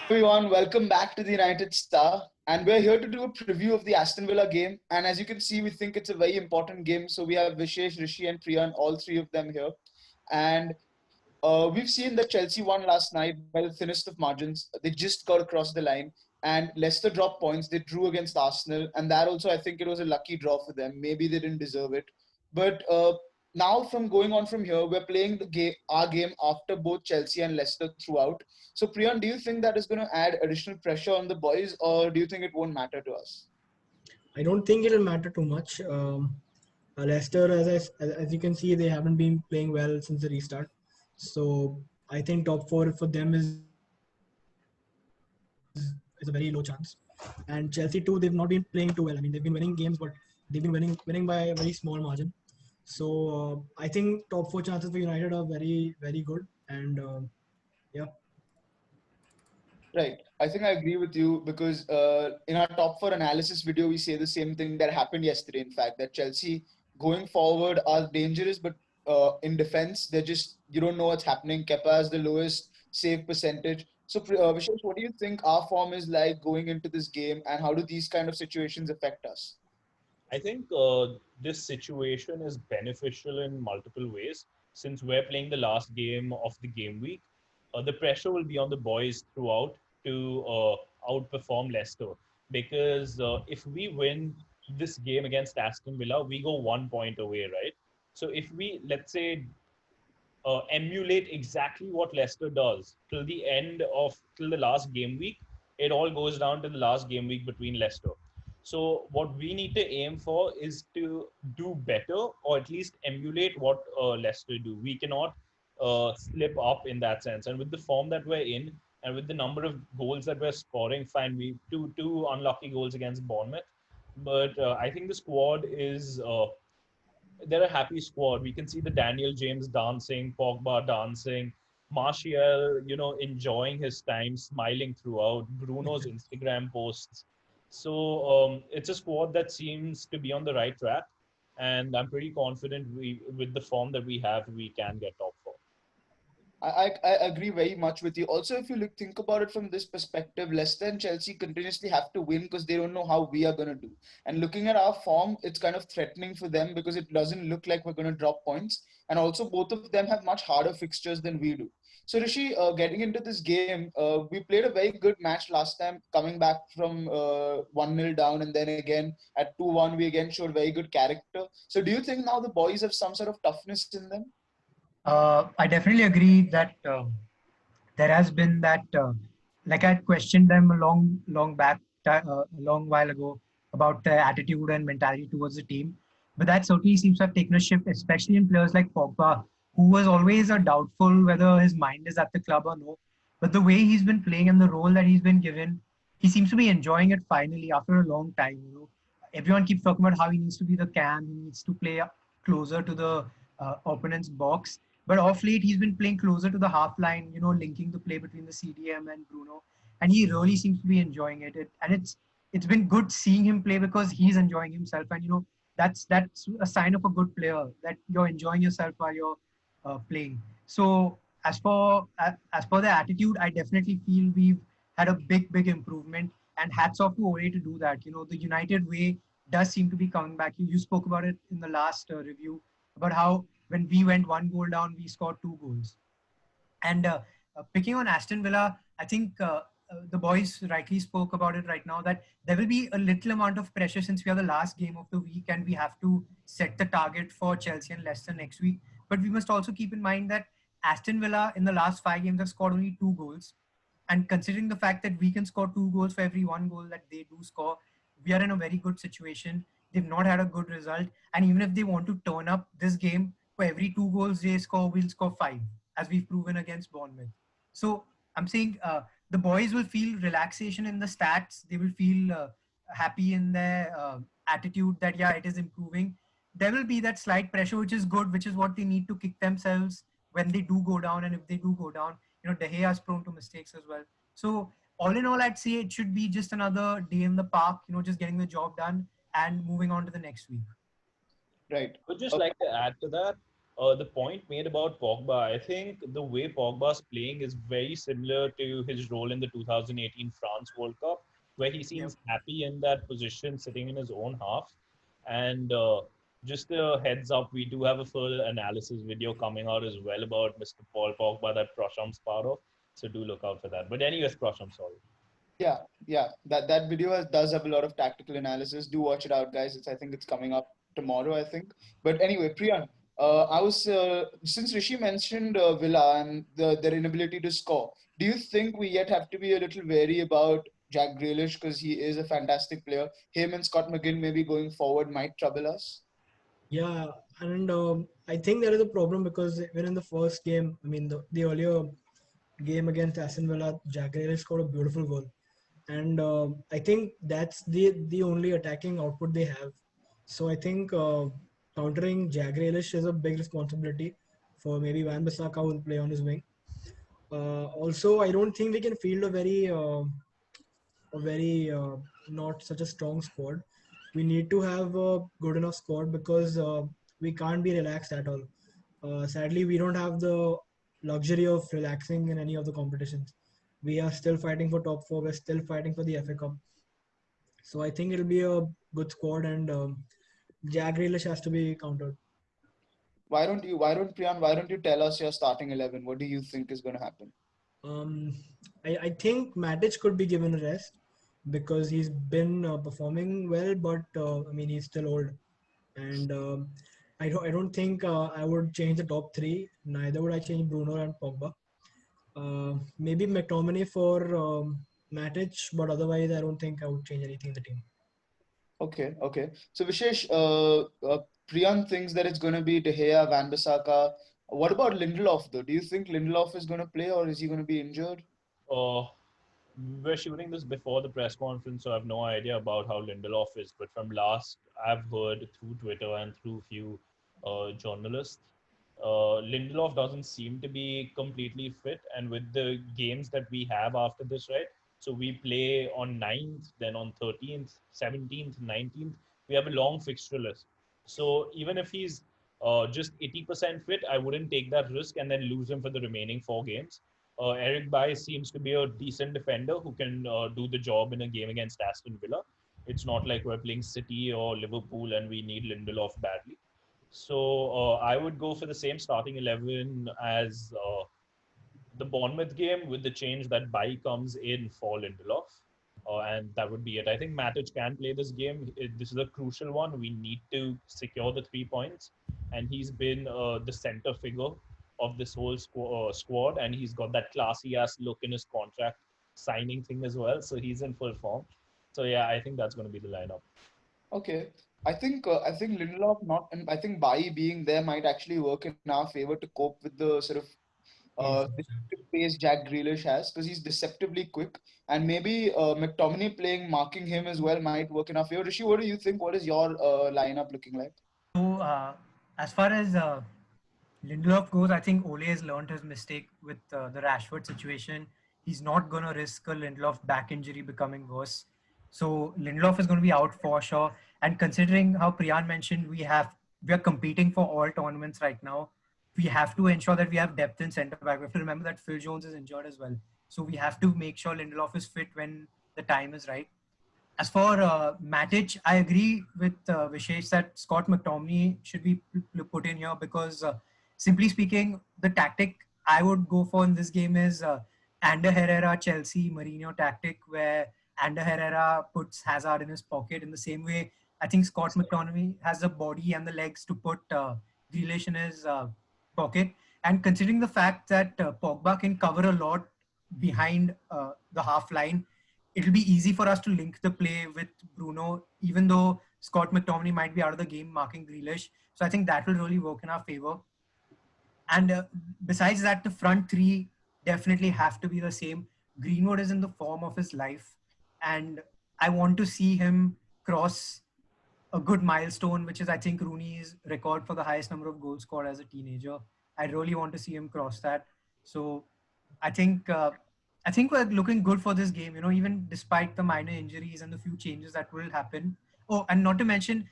Everyone, welcome back to the United Star. And we're here to do a preview of the Aston Villa game. And as you can see, we think it's a very important game. So we have Vishesh, Rishi, and Priyaan, all three of them here. And we've seen that Chelsea won last night by the thinnest of margins. They just got across the line. And Leicester dropped points. They drew against Arsenal. And that also, I think it was a lucky draw for them. Maybe they didn't deserve it. But now, from going on from here, we're playing our game after both Chelsea and Leicester throughout. So, Priyan, do you think that is going to add additional pressure on the boys, or do you think it won't matter to us? I don't think it'll matter too much. Leicester, as you can see, they haven't been playing well since the restart. So I think top four for them is a very low chance. And Chelsea too, they've not been playing too well. I mean, they've been winning games, but they've been winning by a very small margin. So I think top four chances for United are very good. And yeah. Right. I think I agree with you because in our top four analysis video, we say the same thing that happened yesterday. In fact, that Chelsea going forward are dangerous, but in defense, they're just, you don't know what's happening. Kepa has the lowest save percentage. So, Vishesh, what do you think our form is like going into this game, and how do these kind of situations affect us? I think this situation is beneficial in multiple ways. Since we're playing the last game of the game week, the pressure will be on the boys throughout to outperform Leicester. Because if we win this game against Aston Villa, we go 1 point away, right? So if we, let's say, emulate exactly what Leicester does till the last game week. It all goes down to the last game week between Leicester. So what we need to aim for is to do better, or at least emulate what Leicester do. We cannot slip up in that sense. And with the form that we're in, and with the number of goals that we're scoring, fine, we two unlucky goals against Bournemouth. But I think the squad is they're a happy squad. We can see the Daniel James dancing, Pogba dancing, Martial, enjoying his time, smiling throughout, Bruno's Instagram posts. So it's a squad that seems to be on the right track, and I'm pretty confident with the form that we have, we can get top four. I agree very much with you. Also, if you think about it from this perspective, Leicester and Chelsea continuously have to win because they don't know how we are going to do. And looking at our form, it's kind of threatening for them because it doesn't look like we're going to drop points. And also, both of them have much harder fixtures than we do. So, Rishi, getting into this game, we played a very good match last time, coming back from 1-0 down, and then again at 2-1, we again showed very good character. So, do you think now the boys have some sort of toughness in them? I definitely agree that there has been that, like I questioned them a long back, a long while ago about their attitude and mentality towards the team. But that certainly seems to have taken a shift, especially in players like Pogba, who was always a doubtful whether his mind is at the club or no. But the way he's been playing and the role that he's been given, he seems to be enjoying it finally after a long time. Everyone keeps talking about how he needs to be the cam, he needs to play closer to the opponent's box. But off late, he's been playing closer to the half line, linking the play between the CDM and Bruno. And he really seems to be enjoying and it's been good seeing him play because he's enjoying himself. And that's a sign of a good player, that you're enjoying yourself while you're playing. So as for the attitude, I definitely feel we've had a big improvement. And hats off to Ole to do that. The United way does seem to be coming back. You spoke about it in the last review about how when we went one goal down, we scored two goals. And picking on Aston Villa, I think the boys rightly spoke about it right now, that there will be a little amount of pressure since we are the last game of the week and we have to set the target for Chelsea and Leicester next week. But we must also keep in mind that Aston Villa in the last 5 games have scored only 2 goals. And considering the fact that we can score 2 goals for every 1 goal that they do score, we are in a very good situation. They've not had a good result. And even if they want to turn up this game, for every 2 goals they score, we'll score five, as we've proven against Bournemouth. So I'm saying the boys will feel relaxation in the stats. They will feel happy in their attitude that, yeah, it is improving. There will be that slight pressure, which is good, which is what they need to kick themselves when they do go down. And if they do go down, De Gea is prone to mistakes as well. So all in all, I'd say it should be just another day in the park, just getting the job done and moving on to the next week. Right. I would just like to add to that. The point made about Pogba, I think the way Pogba's playing is very similar to his role in the 2018 France World Cup, where he Yep. seems happy in that position, sitting in his own half. And just a heads up, we do have a full analysis video coming out as well about Mr. Paul Pogba that Prasham's part of. So do look out for that. But anyways, Prasham, sorry. Yeah, yeah. That video does have a lot of tactical analysis. Do watch it out, guys. I think it's coming up tomorrow, I think. But anyway, Priyan, I was since Rishi mentioned Villa and their inability to score. Do you think we yet have to be a little wary about Jack Grealish because he is a fantastic player? Him and Scott McGinn maybe going forward might trouble us. Yeah, and I think there is a problem because even in the first game, I mean the earlier game against Aston Villa, Jack Grealish scored a beautiful goal, and I think that's the only attacking output they have. So I think countering Jack Grealish is a big responsibility for maybe Van Bissaka who will play on his wing. Also, I don't think we can field a very not such a strong squad. We need to have a good enough squad because we can't be relaxed at all. Sadly, we don't have the luxury of relaxing in any of the competitions. We are still fighting for top four. We're still fighting for the FA Cup. So I think it'll be a good squad, and Jack Grealish has to be countered. Why don't you tell us your starting 11? What do you think is going to happen? Um, I think Matic could be given a rest because he's been performing well, but I mean he's still old, and I don't think I would change the top three. Neither would I change Bruno and Pogba. Maybe McTominay for Matic, but otherwise I don't think I would change anything in the team. Okay, okay. So Vishesh, Priyan thinks that it's going to be De Gea, Van Bissaka. What about Lindelof though? Do you think Lindelof is going to play or is he going to be injured? Uh, we're shooting this before the press conference, so I have no idea about how Lindelof is. But from last I've heard through Twitter and through few journalists, Lindelof doesn't seem to be completely fit. And with the games that we have after this, right? So we play on 9th, then on 13th, 17th, 19th. We have a long fixture list. So even if he's just 80% fit, I wouldn't take that risk and then lose him for the remaining 4 games. Eric Bailly seems to be a decent defender who can do the job in a game against Aston Villa. It's not like we're playing City or Liverpool and we need Lindelof badly. So I would go for the same starting 11 as the Bournemouth game with the change that Bailly comes in for Lindelof. And that would be it. I think Matic can play this game. This is a crucial one. We need to secure the 3 points. And he's been the center figure of this whole squad. And he's got that classy ass look in his contract signing thing as well. So he's in full form. So yeah, I think that's going to be the lineup. Okay. I think Lindelof not and I think Bailly being there might actually work in our favor to cope with the sort of Yes. deceptive pace Jack Grealish has because he's deceptively quick and maybe McTominay playing marking him as well might work in our favor. Rishi, what do you think? What is your lineup looking like? So, as far as Lindelof goes, I think Ole has learned his mistake with the Rashford situation. He's not going to risk a Lindelof back injury becoming worse. So Lindelof is going to be out for sure. And considering how Priyan mentioned, we are competing for all tournaments right now. We have to ensure that we have depth in centre back. We have to remember that Phil Jones is injured as well. So we have to make sure Lindelof is fit when the time is right. As for Matic, I agree with Vishesh that Scott McTominay should be put in here because, simply speaking, the tactic I would go for in this game is Ander Herrera, Chelsea, Mourinho tactic, where Ander Herrera puts Hazard in his pocket. In the same way, I think Scott McTominay has the body and the legs to put Grealish in his pocket. And considering the fact that Pogba can cover a lot behind the half line, it'll be easy for us to link the play with Bruno, even though Scott McTominay might be out of the game marking Grealish. So I think that will really work in our favor. And besides that, the front three definitely have to be the same. Greenwood is in the form of his life, and I want to see him cross a good milestone, which is I think Rooney's record for the highest number of goals scored as a teenager. I really want to see him cross that. So I think I think we're looking good for this game. You know, even despite the minor injuries and the few changes that will happen. Oh, and not to mention,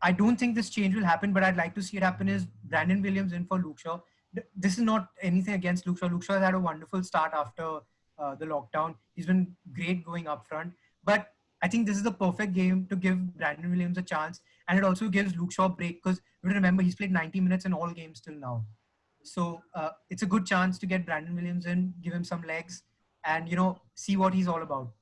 I don't think this change will happen, but I'd like to see it happen is Brandon Williams in for Luke Shaw. This is not anything against Luke Shaw. Luke Shaw has had a wonderful start after the lockdown. He's been great going up front. But I think this is the perfect game to give Brandon Williams a chance. And it also gives Luke Shaw a break because remember, he's played 90 minutes in all games till now. So it's a good chance to get Brandon Williams in, give him some legs, and see what he's all about.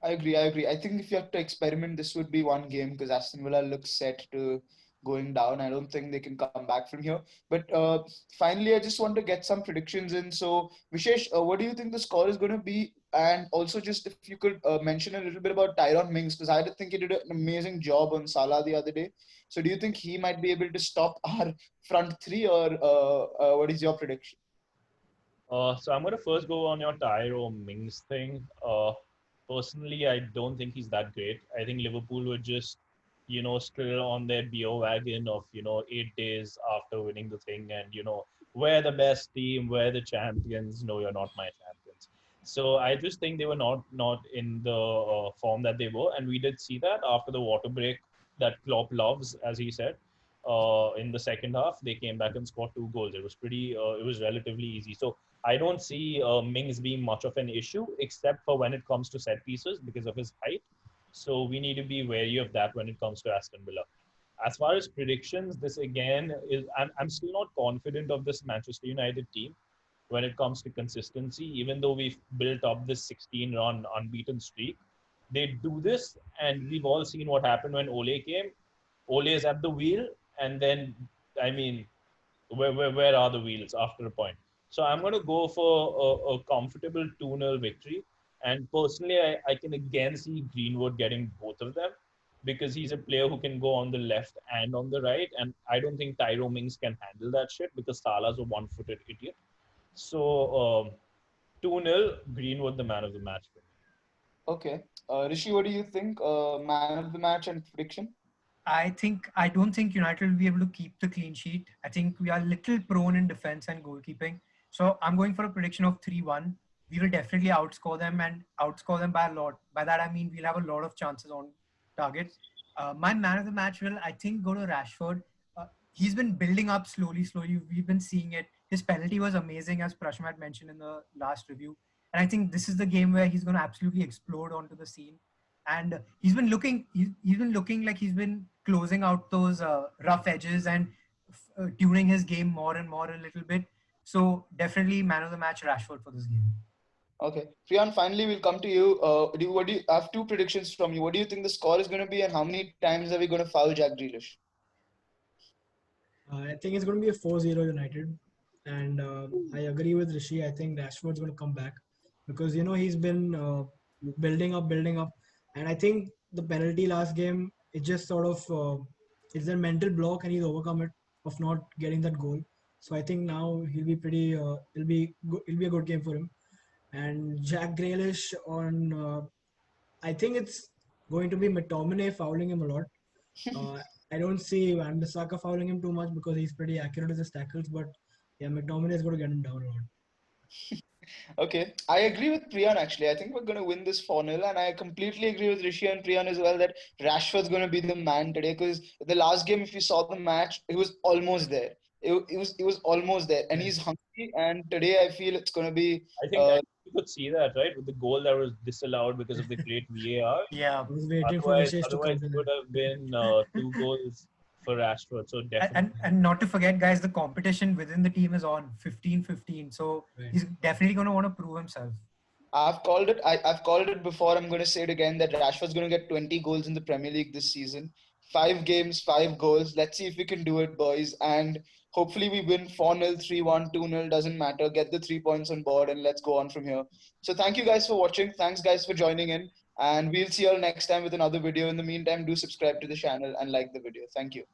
I agree. I agree. I think if you have to experiment, this would be one game because Aston Villa looks set to going down. I don't think they can come back from here. But finally, I just want to get some predictions in. So, Vishesh, what do you think the score is going to be? And also, just if you could mention a little bit about Tyrone Mings, because I think he did an amazing job on Salah the other day. So, do you think he might be able to stop our front three, or what is your prediction? So I'm gonna first go on your Tyro Mings thing. Personally, I don't think he's that great. I think Liverpool were just, still on their beer wagon of 8 days after winning the thing, and we're the best team, we're the champions. No, you're not my champions. So I just think they were not in the form that they were, and we did see that after the water break that Klopp loves, as he said. In the second half, they came back and scored 2 goals. It was it was relatively easy. So I don't see Mings being much of an issue, except for when it comes to set pieces because of his height. So we need to be wary of that when it comes to Aston Villa. As far as predictions, this again is I'm still not confident of this Manchester United team when it comes to consistency. Even though we've built up this 16-run unbeaten streak, they do this, and we've all seen what happened when Ole came. Ole is at the wheel, and then I mean, where are the wheels after a point? So I'm going to go for a comfortable 2-0 victory. And personally, I can again see Greenwood getting both of them because he's a player who can go on the left and on the right. And I don't think Tyro Mings can handle that shit because Salah's a one-footed idiot. So 2-0, Greenwood, the man of the match for me. Okay. Rishi, what do you think? Man of the match and prediction? I don't think United will be able to keep the clean sheet. I think we are a little prone in defense and goalkeeping. So I'm going for a prediction of 3-1. We will definitely outscore them and outscore them by a lot. By that I mean we'll have a lot of chances on target. My man of the match will, I think, go to Rashford. He's been building up slowly, slowly. We've been seeing it. His penalty was amazing, as Prasham had mentioned in the last review. And I think this is the game where he's going to absolutely explode onto the scene. And he's been looking like he's been closing out those rough edges and tuning his game more and more a little bit. So definitely man of the match Rashford for this game. Okay. Priyan, finally, we'll come to you. I have two predictions from you. What do you think the score is going to be, and how many times are we going to foul Jack Grealish? I think it's going to be a 4-0 United. And I agree with Rishi. I think Rashford's going to come back because, he's been building up. And I think the penalty last game, it just sort of, it's a mental block and he's overcome it of not getting that goal. So I think now he'll be it'll be a good game for him. And Jack Grealish I think it's going to be McTominay fouling him a lot. Uh, I don't see Van Bissaka fouling him too much because he's pretty accurate with his tackles, but yeah, McTominay is going to get him down a lot. Okay, I agree with Priyan actually. I think we're going to win this 4-0, and I completely agree with Rishi and Priyan as well that Rashford's going to be the man today because the last game, if you saw the match, he was almost there. It was almost there, and Right. he's hungry. And today, I feel it's going to be. I think you could see that, right, with the goal that was disallowed because of the great VAR. Yeah. I was waiting for Otherwise, Vishesh to come otherwise to it that. would have been 2 goals for Rashford. So And, definitely. and not to forget, guys, the competition within the team is on 15-15. So Right. he's definitely going to want to prove himself. I've called it. I've called it before. I'm going to say it again that Rashford's going to get 20 goals in the Premier League this season. 5 games, 5 goals. Let's see if we can do it, boys. And hopefully we win 4-0, 3-1, 2-0. Doesn't matter. Get the 3 points on board and let's go on from here. So thank you guys for watching. Thanks guys for joining in. And we'll see you all next time with another video. In the meantime, do subscribe to the channel and like the video. Thank you.